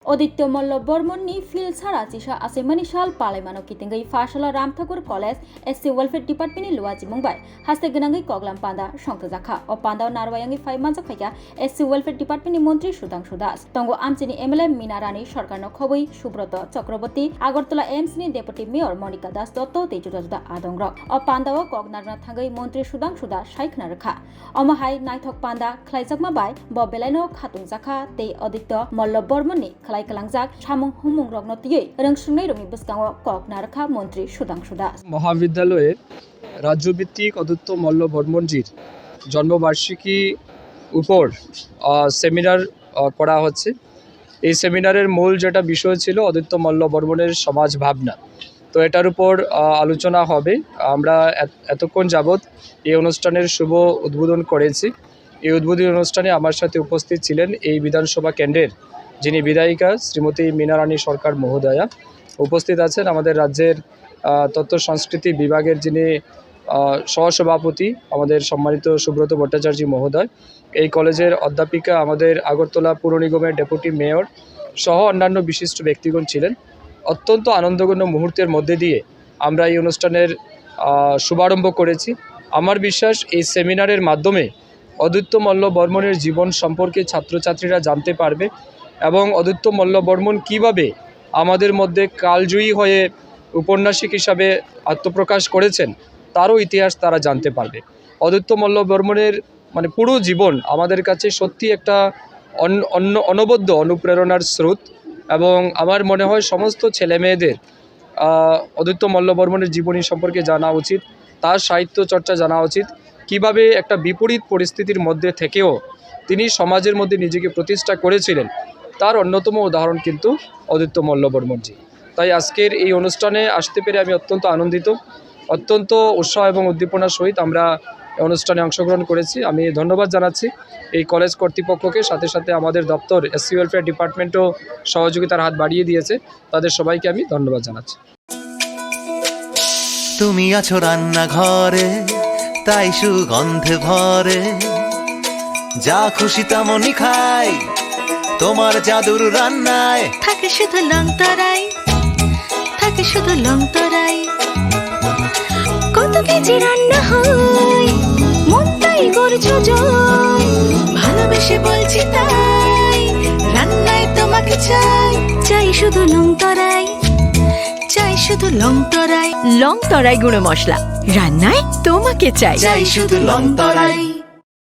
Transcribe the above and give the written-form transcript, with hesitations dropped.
Aditya Malla Bormonni Phil Sara Chisha as a Manishal Palamano Kitingai Fashala Ramthakur College SC Welfare Department in Luaji Mumbai has the Ganangi Koglam Panda Shankazaka or Panda Narwayangi 5 months of Faya SC Welfare Department in Montri Shudang Shudas Tongo Amchini MLM Minarani Shorkano Khobui Subroto Chakrabati Agartala AIMS Deputy Mayor Monica Das Dotto Tejuda Adongrok or Panda Kognarna Tangai Montri Shudang Shuda Shaik Naraka Omahai Naithok Panda Klaizak Mabai Bobeleno Khatung Zaka Te Aditya Malla Bormonni Kalai Kalangjak Chamung Humung Rognotiye Rangsunai Romi Buskango Kognaraka Montri Shudang Shudas মহাবিদ্যালয়ের রাজ্যভিত্তিক অদ্বৈত মল্ল বর্মনজির জন্মবার্ষিকী উপর seminar করা হচ্ছে। এই সেমিনারের মূল যেটা বিষয় ছিল অদ্বৈত মল্ল বর্মনের সমাজ ভাবনা, তো এটার উপর আলোচনা হবে। আমরা এতক্ষণ যাবৎ এই অনুষ্ঠানের শুভ উদ্বোধন করেছি। এই উদ্বোধনী অনুষ্ঠানে আমার সাথে উপস্থিত ছিলেন এই বিধানসভা কেন্দ্রের যিনি বিধায়িকা শ্রীমতী মীনারানী সরকার মহোদয়া, উপস্থিত আছেন আমাদের রাজ্যের তথ্য সংস্কৃতি বিভাগের যিনি সহসভাপতি আমাদের সম্মানিত সুব্রত ভট্টাচার্য মহোদয়, এই কলেজের অধ্যাপিকা, আমাদের আগরতলা পুর নিগমের ডেপুটি মেয়র সহ অন্যান্য বিশিষ্ট ব্যক্তিগণ ছিলেন। অত্যন্ত আনন্দঘন মুহূর্তের মধ্যে দিয়ে আমরা এই অনুষ্ঠানের শুভারম্ভ করেছি। আমার বিশ্বাস এই সেমিনারের মাধ্যমে অদ্বৈত মল্ল বর্মনের জীবন সম্পর্কে ছাত্রছাত্রীরা জানতে পারবে এবং অদ্বৈত মল্ল বর্মন কীভাবে আমাদের মধ্যে কালজয়ী হয়ে উপন্যাসিক হিসাবে আত্মপ্রকাশ করেছেন তারও ইতিহাস তারা জানতে পারবে। অদ্বৈত মল্ল বর্মনের পুরো জীবন আমাদের কাছে সত্যি একটা অনবদ্য অনুপ্রেরণার স্রোত এবং আমার মনে হয় সমস্ত ছেলে মেয়েদের অদ্বৈত মল্ল বর্মনের জীবনী সম্পর্কে জানা উচিত, তার সাহিত্য চর্চা জানা উচিত, কিভাবে একটা বিপরীত পরিস্থিতির মধ্যে থেকেও তিনি সমাজের মধ্যে নিজেকে প্রতিষ্ঠা করেছিলেন তার অন্যতম উদাহরণ কিন্তু অদ্বৈত মল্ল বর্মনজি। তাই আজকের এই অনুষ্ঠানে আসতে পেরে আমি অত্যন্ত আনন্দিত, অত্যন্ত উৎসাহ এবং উদ্দীপনার সহিত আমরা এই অনুষ্ঠানে অংশগ্রহণ করেছি। আমি ধন্যবাদ জানাচ্ছি এই কলেজ কর্তৃপক্ষকে, সাথে সাথে আমাদের দপ্তর এসসি ওয়েলফেয়ার ডিপার্টমেন্টও সহযোগিতার হাত বাড়িয়ে দিয়েছে, তাদের সবাইকে আমি ধন্যবাদ জানাচ্ছি। তুমি আছো রান্নাঘরে তাই সুগন্ধে ভরে, যা খুশি তেমনই খাই তোমার জাদুর রান্নায়। থাকে শুধু লং তরাই, থাকে শুধু লং তরাই, কত কেজি রান্না হয় মন তাই করছো জয়, ভালোবেসে বলছি তাই রান্নায় তোমাকে চাই, চাই শুধু লং তরাই, চাই শুধু লং তরাই। লং তরাই গুঁড়ো মশলা রান্নায় তোমাকে চাই, চাই শুধু লং তরাই।